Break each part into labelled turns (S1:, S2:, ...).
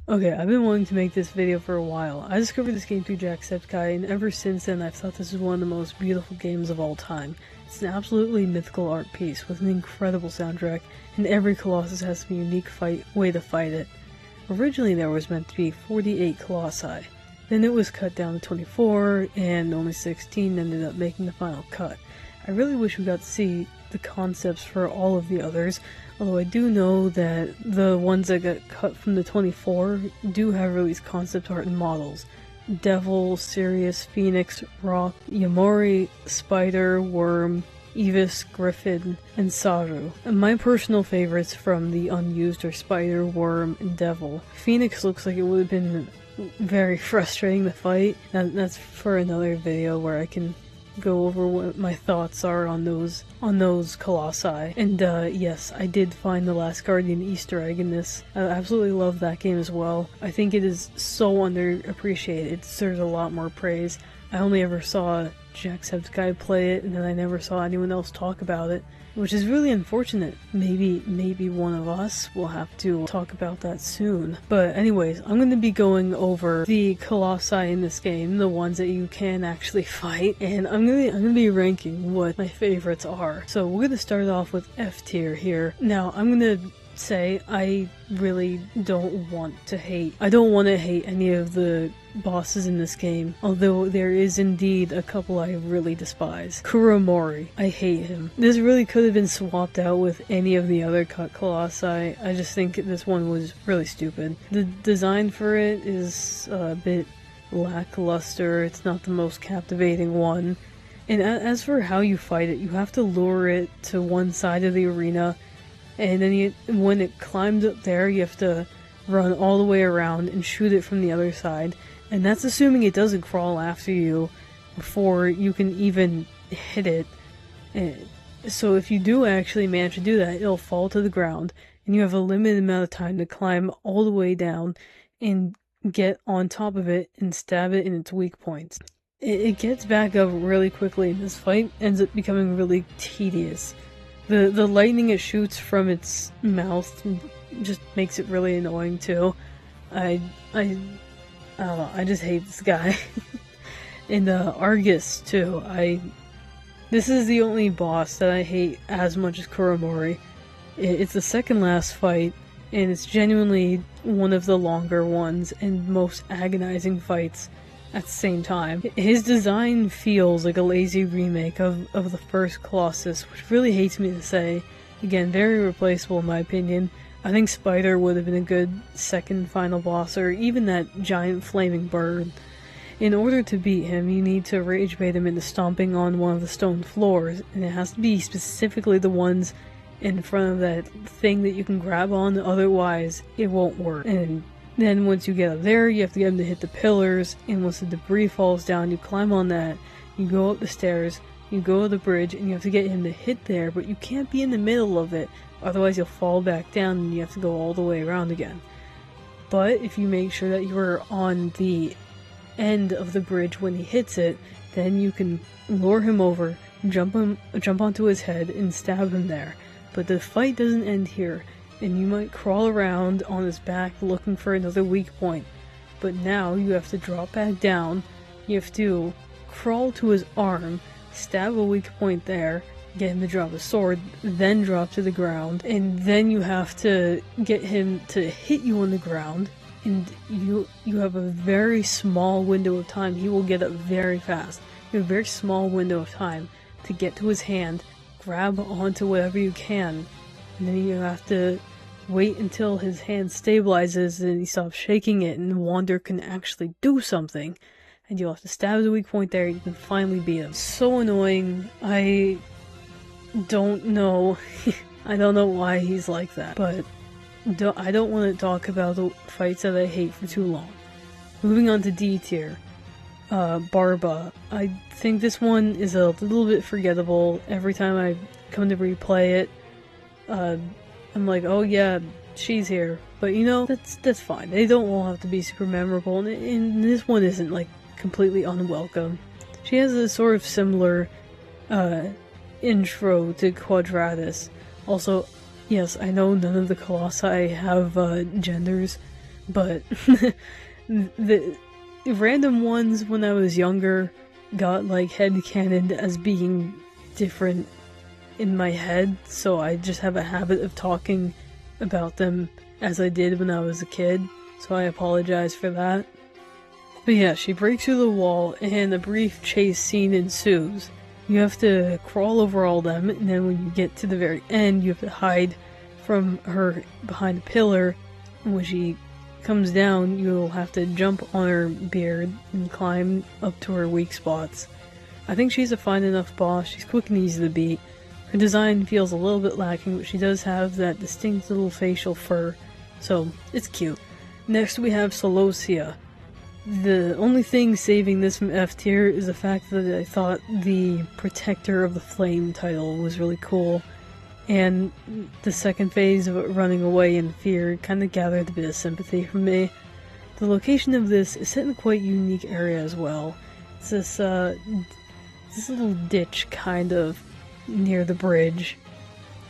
S1: Okay, I've been wanting to make this video for a while. I discovered this game through Jacksepticeye, and ever since then I've thought this is one of the most beautiful games of all time. It's an absolutely mythical art piece with an incredible soundtrack, and every Colossus has a unique way to fight it. Originally there was meant to be 48 Colossi, then it was cut down to 24, and only 16 ended up making the final cut. I really wish we got to see the concepts for all of the others, although I do know that the ones that got cut from the 24 do have released concept art and models. Devil, Sirius, Phoenix, Rock, Yamori, Spider, Worm, Evis, Griffin, and Saru. And my personal favorites from the unused are Spider, Worm, and Devil. Phoenix looks like it would have been very frustrating to fight. That's for another video where I can go over what my thoughts are on those Colossi. And yes, I did find the Last Guardian Easter egg in this. I absolutely love that game as well. I think it is so underappreciated. It deserves a lot more praise. I only ever saw Jacksepticeye play it, and then I never saw anyone else talk about it, which is really unfortunate. Maybe one of us will have to talk about that soon. But anyways, I'm going to be going over the Colossi in this game, the ones that you can actually fight, and I'm going to be ranking what my favorites are. So we're going to start off with F tier here. Now, I'm going to say I really don't want to hate any of the bosses in this game, although there is indeed a couple I really despise. Kuromori, I hate him. This really could have been swapped out with any of the other cut Colossi. I just think this one was really stupid. The design for it is a bit lackluster. It's not the most captivating one. And as for how you fight it, you have to lure it to one side of the arena, and then when it climbs up there, you have to run all the way around and shoot it from the other side. And that's assuming it doesn't crawl after you before you can even hit it. And so if you do actually manage to do that, it'll fall to the ground, and you have a limited amount of time to climb all the way down and get on top of it and stab it in its weak points. It gets back up really quickly, and this fight ends up becoming really tedious. The lightning it shoots from its mouth just makes it really annoying too. I don't know, I just hate this guy. And Argus too. This is the only boss that I hate as much as Kuromori. It's the second last fight, and it's genuinely one of the longer ones and most agonizing fights at the same time. His design feels like a lazy remake of the first Colossus, which really hates me to say. Again, very replaceable in my opinion. I think Spider would have been a good second final boss, or even that giant flaming bird. In order to beat him, you need to rage bait him into stomping on one of the stone floors, and it has to be specifically the ones in front of that thing that you can grab on, otherwise it won't work. And then once you get up there, you have to get him to hit the pillars, and once the debris falls down, you climb on that, you go up the stairs, you go to the bridge, and you have to get him to hit there, but you can't be in the middle of it, otherwise you'll fall back down and you have to go all the way around again. But if you make sure that you're on the end of the bridge when he hits it, then you can lure him over, jump onto his head, and stab him there. But the fight doesn't end here, and you might crawl around on his back looking for another weak point. But now you have to drop back down, you have to crawl to his arm, stab a weak point there, get him to drop a sword, then drop to the ground, and then you have to get him to hit you on the ground, and you have a very small window of time. He will get up very fast. You have a very small window of time to get to his hand, grab onto whatever you can, and then you have to wait until his hand stabilizes and he stops shaking it and Wander can actually do something. And you'll have to stab the weak point there, and you can finally beat him. So annoying. I don't know. I don't know why he's like that. But I don't want to talk about the fights that I hate for too long. Moving on to D tier. Barba. I think this one is a little bit forgettable. Every time I come to replay it, I'm like, oh yeah, she's here. But you know, that's fine. They don't all have to be super memorable, and this one isn't like completely unwelcome. She has a sort of similar intro to Quadratus. Also, yes, I know none of the Colossi have genders, but the random ones when I was younger got like headcanoned as being different in my head, so I just have a habit of talking about them as I did when I was a kid, so I apologize for that. But yeah, she breaks through the wall and a brief chase scene ensues. You have to crawl over all them, and then when you get to the very end, you have to hide from her behind a pillar, and when she comes down, you'll have to jump on her beard and climb up to her weak spots. I think she's a fine enough boss. She's quick and easy to beat. Her design feels a little bit lacking, but she does have that distinct little facial fur, so it's cute. Next we have Colossus. The only thing saving this from F tier is the fact that I thought the Protector of the Flame title was really cool, and the second phase of it running away in fear kind of gathered a bit of sympathy from me. The location of this is set in a quite unique area as well. It's this little ditch kind of near the bridge,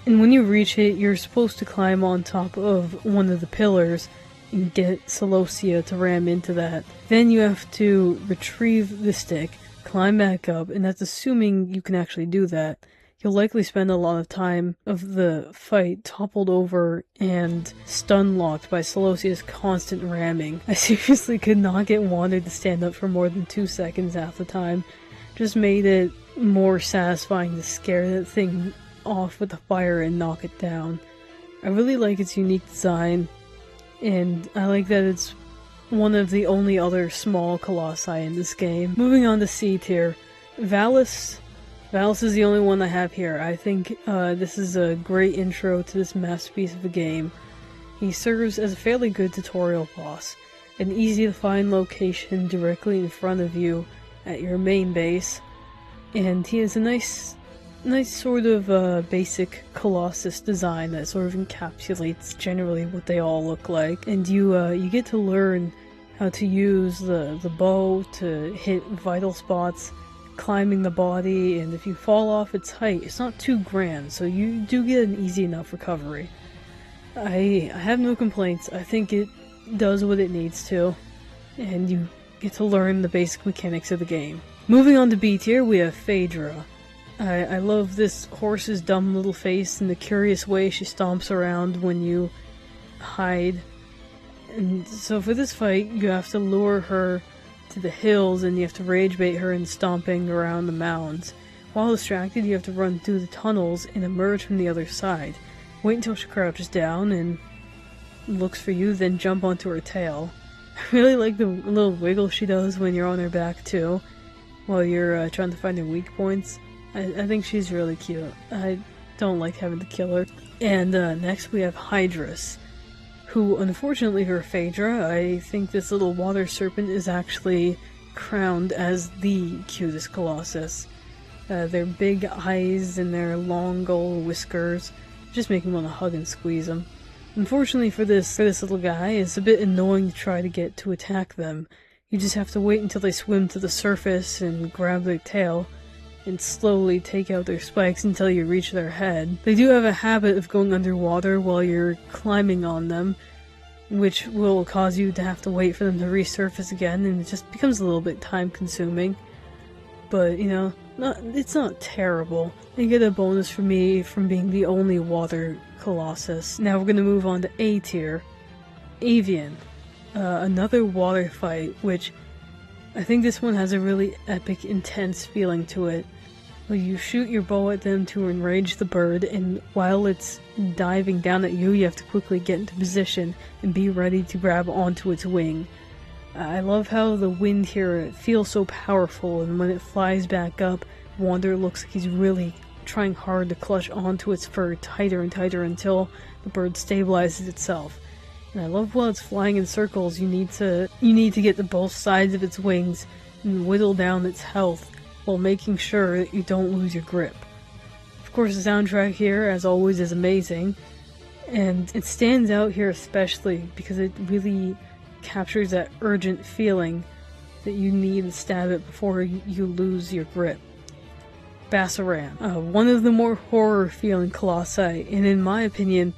S1: and when you reach it, you're supposed to climb on top of one of the pillars and get Colossus to ram into that. Then you have to retrieve the stick, climb back up, and that's assuming you can actually do that. You'll likely spend a lot of time of the fight toppled over and stun locked by Colossus' constant ramming. I seriously could not get Wander to stand up for more than 2 seconds half the time. Just made it more satisfying to scare that thing off with the fire and knock it down. I really like its unique design, and I like that it's one of the only other small colossi in this game. Moving on to C tier, Valus. Valus is the only one I have here. I think this is a great intro to this masterpiece of a game. He serves as a fairly good tutorial boss, an easy to find location directly in front of you at your main base, and he has a nice sort of basic Colossus design that sort of encapsulates generally what they all look like. And you get to learn how to use the bow to hit vital spots, climbing the body, and if you fall off its height, it's not too grand, so you do get an easy enough recovery. I have no complaints. I think it does what it needs to, and you get to learn the basic mechanics of the game. Moving on to B tier, we have Phaedra. I love this horse's dumb little face and the curious way she stomps around when you hide. And so for this fight, you have to lure her to the hills and you have to rage bait her in stomping around the mounds. While distracted, you have to run through the tunnels and emerge from the other side. Wait until she crouches down and looks for you, then jump onto her tail. I really like the little wiggle she does when you're on her back too, while you're trying to find her weak points. I think she's really cute. I don't like having to kill her. And next we have Hydrus, who unfortunately for Phaedra, I think this little water serpent is actually crowned as the cutest Colossus. Their big eyes and their long gold whiskers just make me want to hug and squeeze them. Unfortunately for this little guy, it's a bit annoying to try to get to attack them. You just have to wait until they swim to the surface and grab their tail, and slowly take out their spikes until you reach their head. They do have a habit of going underwater while you're climbing on them, which will cause you to have to wait for them to resurface again, and it just becomes a little bit time consuming. But, you know, it's not terrible. They get a bonus for me from being the only water Colossus. Now we're going to move on to A tier. Avian. Another water fight, which I think this one has a really epic, intense feeling to it. Where you shoot your bow at them to enrage the bird, and while it's diving down at you, you have to quickly get into position and be ready to grab onto its wing. I love how the wind here feels so powerful, and when it flies back up, Wander looks like he's really trying hard to clutch onto its fur tighter and tighter until the bird stabilizes itself. And I love while it's flying in circles, you need to get to both sides of its wings and whittle down its health while making sure that you don't lose your grip. Of course, the soundtrack here, as always, is amazing, and it stands out here especially because it really captures that urgent feeling that you need to stab it before you lose your grip. Bassaran, one of the more horror-feeling colossi, and in my opinion,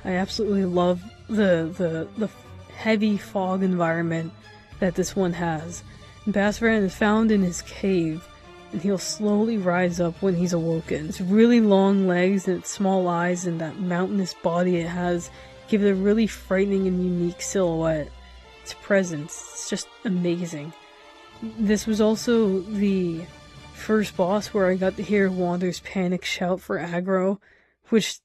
S1: I absolutely love the heavy fog environment that this one has. Basvaran is found in his cave, and he'll slowly rise up when he's awoken. Its really long legs and its small eyes and that mountainous body it has give it a really frightening and unique silhouette. Its presence, it's just amazing. This was also the first boss where I got to hear Wander's panic shout for aggro, which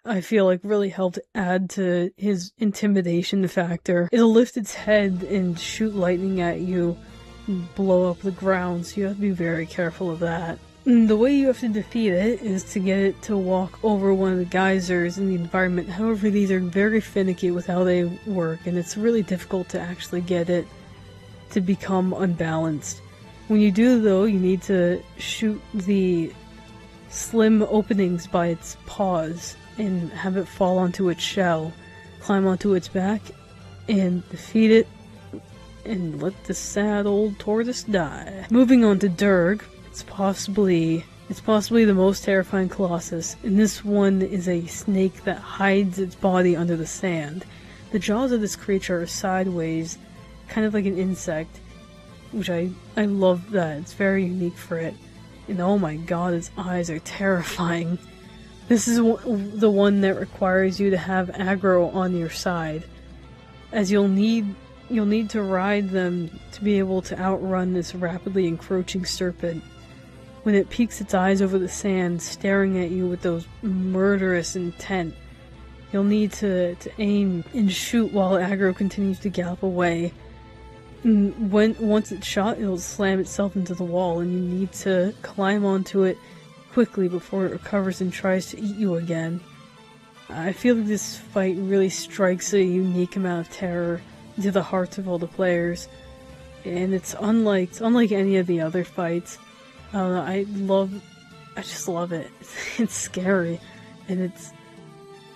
S1: I feel like really helped add to his intimidation factor. It'll lift its head and shoot lightning at you and blow up the ground, so you have to be very careful of that. And the way you have to defeat it is to get it to walk over one of the geysers in the environment. However, these are very finicky with how they work, and it's really difficult to actually get it to become unbalanced. When you do, though, you need to shoot the slim openings by its paws and have it fall onto its shell, climb onto its back, and defeat it, and let the sad old tortoise die. Moving on to Durg, it's possibly the most terrifying Colossus, and this one is a snake that hides its body under the sand. The jaws of this creature are sideways, kind of like an insect, which I love that. It's very unique for it. And oh my god, its eyes are terrifying. This is the one that requires you to have aggro on your side, as you'll need to ride them to be able to outrun this rapidly encroaching serpent. When it peeks its eyes over the sand, staring at you with those murderous intent, you'll need to aim and shoot while aggro continues to gallop away. And once it's shot, it'll slam itself into the wall, and you need to climb onto it quickly before it recovers and tries to eat you again. I feel like this fight really strikes a unique amount of terror into the hearts of all the players, and it's unlike any of the other fights. I don't know, I just love it. It's scary, and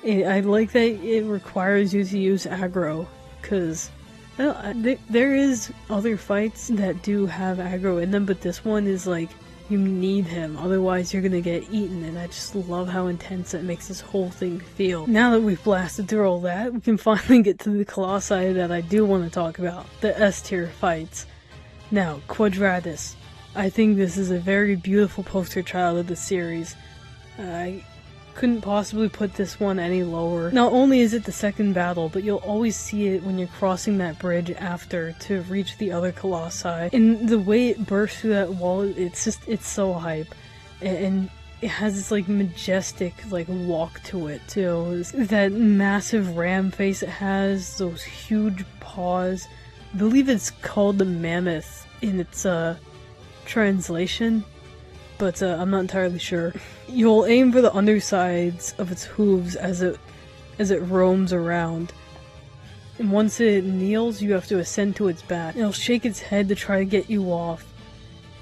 S1: I like that it requires you to use aggro, because there is other fights that do have aggro in them, but this one is like, you need him, otherwise you're gonna get eaten, and I just love how intense it makes this whole thing feel. Now that we've blasted through all that, we can finally get to the Colossi that I do want to talk about, the S-tier fights. Now, Quadratus. I think this is a very beautiful poster child of the series. I couldn't possibly put this one any lower. Not only is it the second battle, but you'll always see it when you're crossing that bridge after to reach the other Colossi. And the way it bursts through that wall, it's so hype. And it has this like majestic like walk to it too. That massive ram face it has, those huge paws. I believe it's called the mammoth in its translation, but I'm not entirely sure. You'll aim for the undersides of its hooves as it roams around, and once it kneels, you have to ascend to its back. It'll shake its head to try to get you off,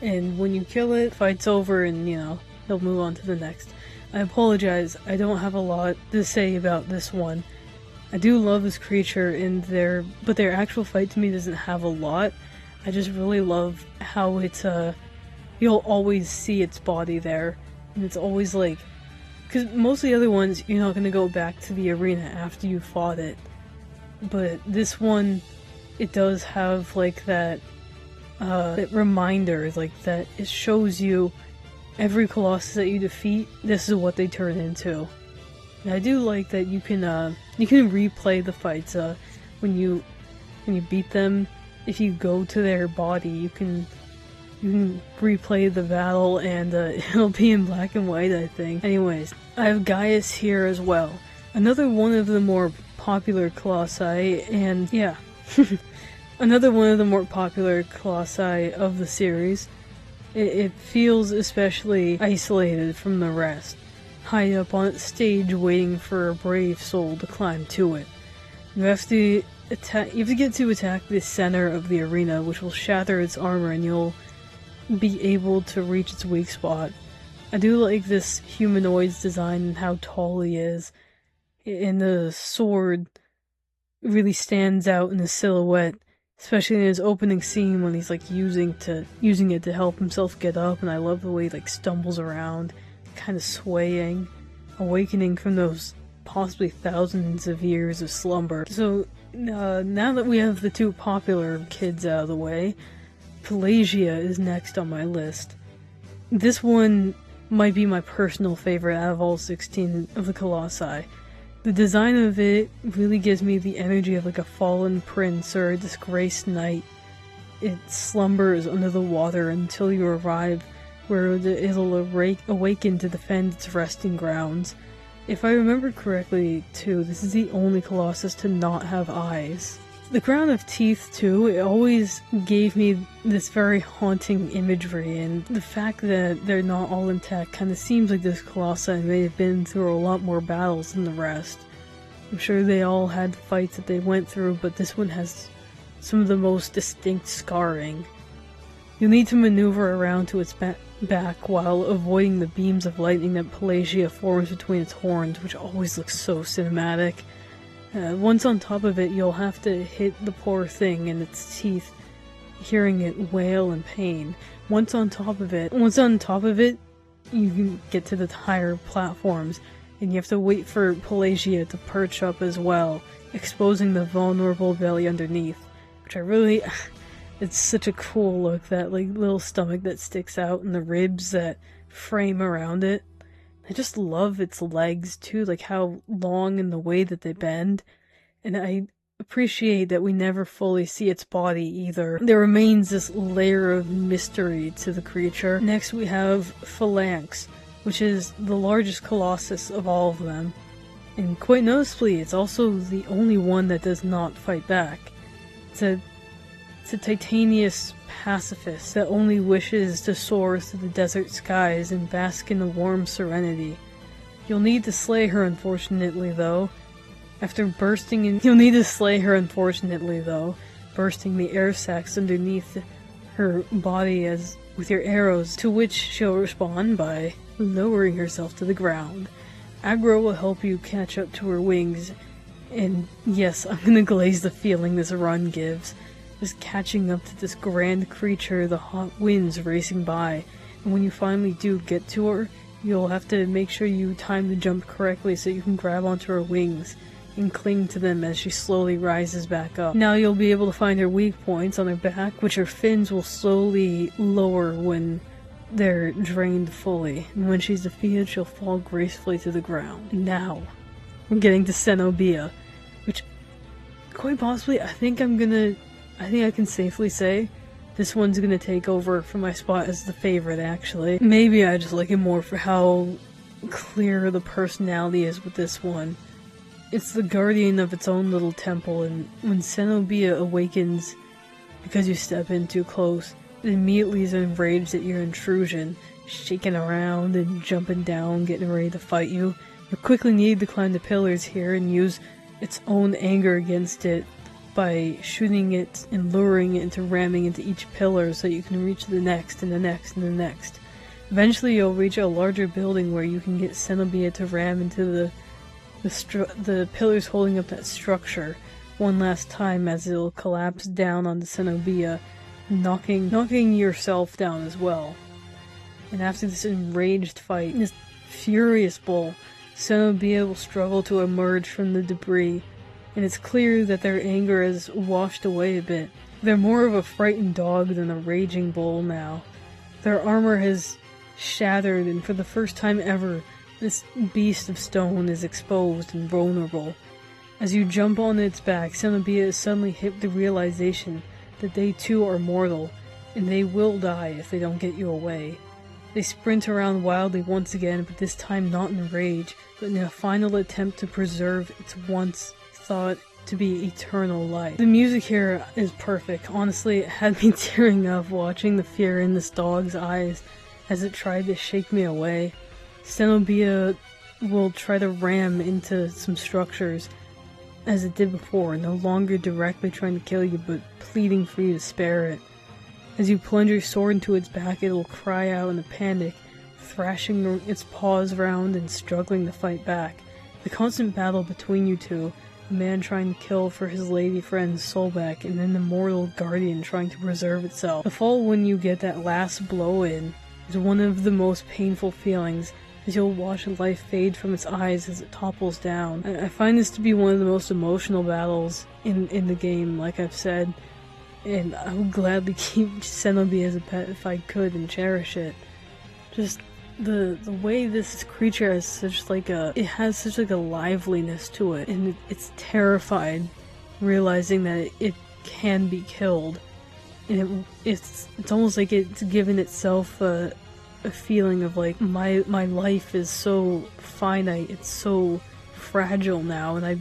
S1: and when you kill it, fight's over, and he'll move on to the next. I apologize, I don't have a lot to say about this one. I do love this creature but their actual fight to me doesn't have a lot. I just really love how it's you'll always see its body there, and it's always like, because most of the other ones you're not going to go back to the arena after you fought it, but this one, it does have like that reminder, like that it shows you every Colossus that you defeat, this is what they turn into. And I do like that you can replay the fights when you beat them. If you go to their body, you can replay the battle, and it'll be in black and white, I think. Anyways, I have Gaius here as well. Another one of the more popular Colossi, and yeah, another one of the more popular Colossi of the series. It feels especially isolated from the rest, high up on its stage waiting for a brave soul to climb to it. You have to get to attack the center of the arena, which will shatter its armor, and you'll be able to reach its weak spot. I do like this humanoid's design and how tall he is, and the sword really stands out in the silhouette, especially in his opening scene when he's like using it to help himself get up, and I love the way he like stumbles around, kind of swaying, awakening from those possibly thousands of years of slumber. So now that we have the two popular kids out of the way, Pelagia is next on my list. This one might be my personal favorite out of all 16 of the Colossi. The design of it really gives me the energy of like a fallen prince or a disgraced knight. It slumbers under the water until you arrive, where it'll awaken to defend its resting grounds. If I remember correctly, too, this is the only Colossus to not have eyes. The crown of teeth, too, it always gave me this very haunting imagery, and the fact that they're not all intact kind of seems like this Colossi may have been through a lot more battles than the rest. I'm sure they all had fights that they went through, but this one has some of the most distinct scarring. You'll need to maneuver around to its back while avoiding the beams of lightning that Pelagia forms between its horns, which always looks so cinematic. Once on top of it, you'll have to hit the poor thing in its teeth, hearing it wail in pain. Once on top of it, you can get to the higher platforms, and you have to wait for Pelagia to perch up as well, exposing the vulnerable belly underneath, which I really... It's such a cool look, that like little stomach that sticks out and the ribs that frame around it. I just love its legs too, like how long and the way that they bend. And I appreciate that we never fully see its body either. There remains this layer of mystery to the creature. Next we have Phalanx, which is the largest Colossus of all of them. And quite noticeably, it's also the only one that does not fight back. It's a titanious pacifist that only wishes to soar through the desert skies and bask in the warm serenity. You'll need to slay her, unfortunately, though. Bursting the air sacs underneath her body with your arrows, to which she'll respond by lowering herself to the ground. Aggro will help you catch up to her wings, and yes, I'm gonna glaze the feeling this run gives. Just catching up to this grand creature, the hot winds racing by, and when you finally do get to her, you'll have to make sure you time the jump correctly so you can grab onto her wings and cling to them as she slowly rises back up. Now you'll be able to find her weak points on her back, which her fins will slowly lower when they're drained fully, and when she's defeated she'll fall gracefully to the ground. And now, we're getting to Cenobia, which, quite possibly, I think I can safely say this one's gonna take over for my spot as the favorite, actually. Maybe I just like it more for how clear the personality is with this one. It's the guardian of its own little temple, and when Cenobia awakens because you step in too close, it immediately is enraged at your intrusion, shaking around and jumping down, getting ready to fight you. You'll quickly need to climb the pillars here and use its own anger against it by shooting it and luring it into ramming into each pillar so you can reach the next and the next and the next. Eventually you'll reach a larger building where you can get Cenobia to ram into the pillars holding up that structure one last time, as it'll collapse down onto Cenobia, knocking yourself down as well. And after this enraged fight, this furious bull, Cenobia will struggle to emerge from the debris, and it's clear that their anger has washed away a bit. They're more of a frightened dog than a raging bull now. Their armor has shattered, and for the first time ever, this beast of stone is exposed and vulnerable. As you jump on its back, Cenobia is suddenly hit with the realization that they too are mortal, and they will die if they don't get you away. They sprint around wildly once again, but this time not in rage, but in a final attempt to preserve its once thought to be eternal life. The music here is perfect. Honestly, it had me tearing up watching the fear in this dog's eyes as it tried to shake me away. Cenobia will try to ram into some structures as it did before, no longer directly trying to kill you, but pleading for you to spare it. As you plunge your sword into its back, it will cry out in a panic, thrashing its paws around and struggling to fight back. The constant battle between you two, a man trying to kill for his lady friend's soul back, and an immortal guardian trying to preserve itself. The fall when you get that last blow in is one of the most painful feelings, as you'll watch life fade from its eyes as it topples down. I find this to be one of the most emotional battles in the game, like I've said, and I would gladly keep Cenobi as a pet if I could and cherish it. Just the way this creature has such like a liveliness to it, and it's terrified, realizing that it can be killed, and it's almost like it's given itself a feeling of like, my life is so finite, it's so fragile now, and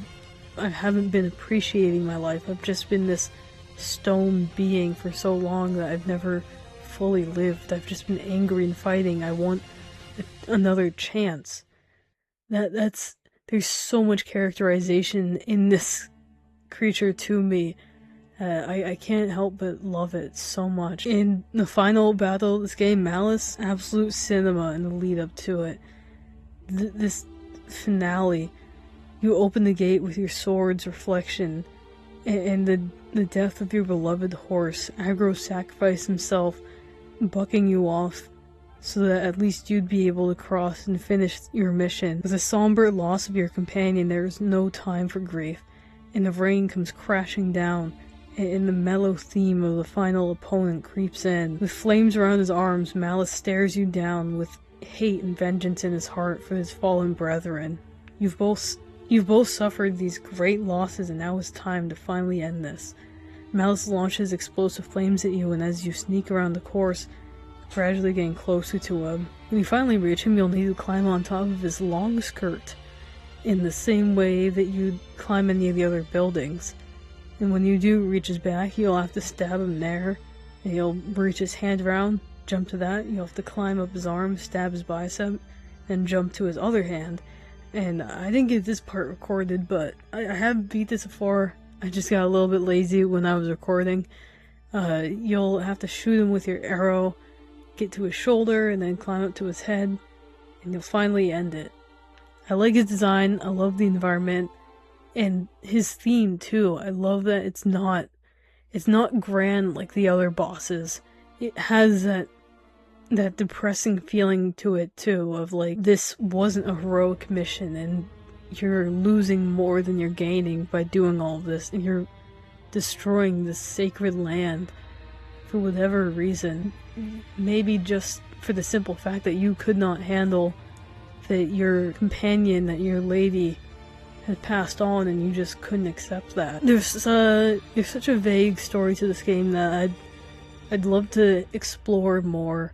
S1: I haven't been appreciating my life. I've just been this stone being for so long that I've never fully lived. I've just been angry and fighting. I want another chance. There's so much characterization in this creature to me. I can't help but love it so much. In the final battle of this game, Malice, absolute cinema in the lead up to it. This finale, you open the gate with your sword's reflection, and the death of your beloved horse. Aggro sacrificed himself, bucking you off so that at least you'd be able to cross and finish your mission. With the somber loss of your companion, there is no time for grief, and the rain comes crashing down, and the mellow theme of the final opponent creeps in. With flames around his arms, Malice stares you down with hate and vengeance in his heart for his fallen brethren. You've both suffered these great losses, and now it's time to finally end this. Malice launches explosive flames at you, and as you sneak around the course, gradually getting closer to him. When you finally reach him, you'll need to climb on top of his long skirt, in the same way that you'd climb any of the other buildings. And when you do reach his back, you'll have to stab him there, and you'll reach his hand around, jump to that, you'll have to climb up his arm, stab his bicep, and jump to his other hand. And I didn't get this part recorded, but I have beat this before. I just got a little bit lazy when I was recording. You'll have to shoot him with your arrow, get to his shoulder, and then climb up to his head, and you'll finally end it. I like his design, I love the environment, and his theme too. I love that it's not grand like the other bosses. It has that depressing feeling to it too, of like, this wasn't a heroic mission and you're losing more than you're gaining by doing all of this, and you're destroying this sacred land for whatever reason. Maybe just for the simple fact that you could not handle that your companion, that your lady had passed on, and you just couldn't accept that. There's such a vague story to this game that I'd love to explore more,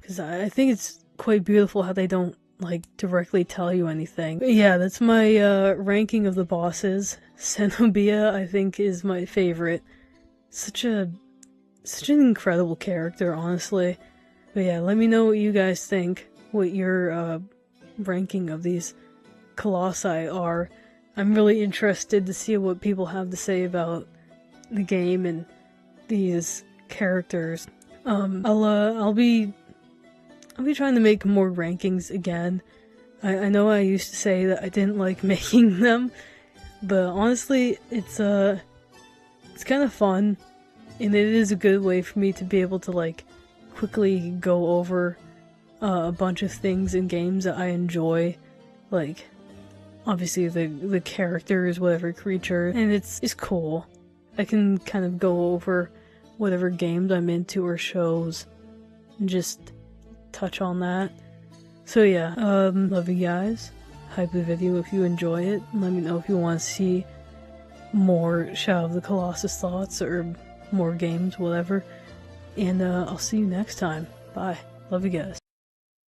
S1: because I think it's quite beautiful how they don't like directly tell you anything. But yeah, that's my ranking of the bosses. Cenobia, I think, is my favorite. Such an incredible character, honestly. But yeah, let me know what you guys think, what your ranking of these Colossi are. I'm really interested to see what people have to say about the game and these characters. I'll be trying to make more rankings again. I know I used to say that I didn't like making them, but honestly, it's kind of fun, and it is a good way for me to be able to like quickly go over a bunch of things in games that I enjoy, like obviously the characters, whatever creature, and it's cool. I can kind of go over whatever games I'm into or shows and just touch on that. So yeah, love you guys. Hype the video if you enjoy it. Let me know if you want to see more Shadow of the Colossus thoughts or more games, whatever. And I'll see you next time. Bye. Love you guys.